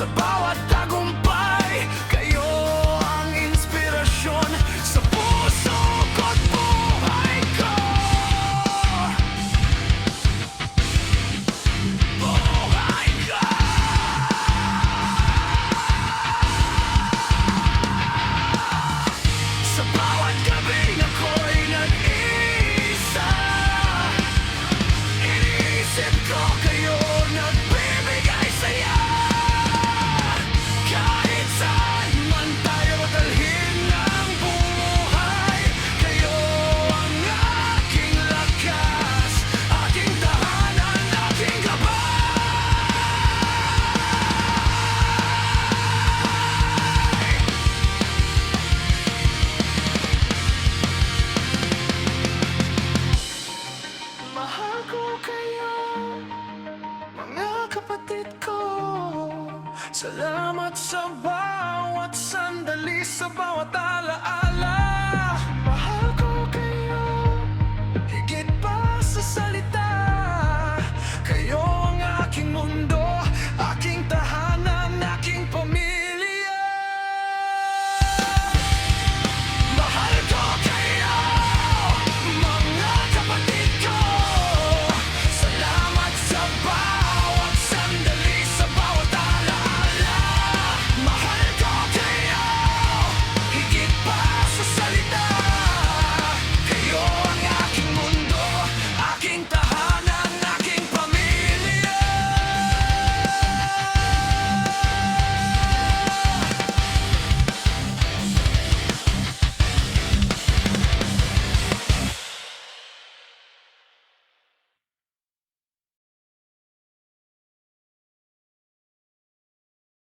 Sa bawat tagumpay, kayo ang inspirasyon sa puso ko't buhay ko. Buhay ko. Sa bawat gabing ako'y nag-iisa, iniisip ko kayo, nagbibigay saya. Kahit saan man tayo dalhin ng buhay, kayo ang aking lakas, aking tahanan, aking gabay. Mahal ko kayo, mga kapatid ko. Salamat sa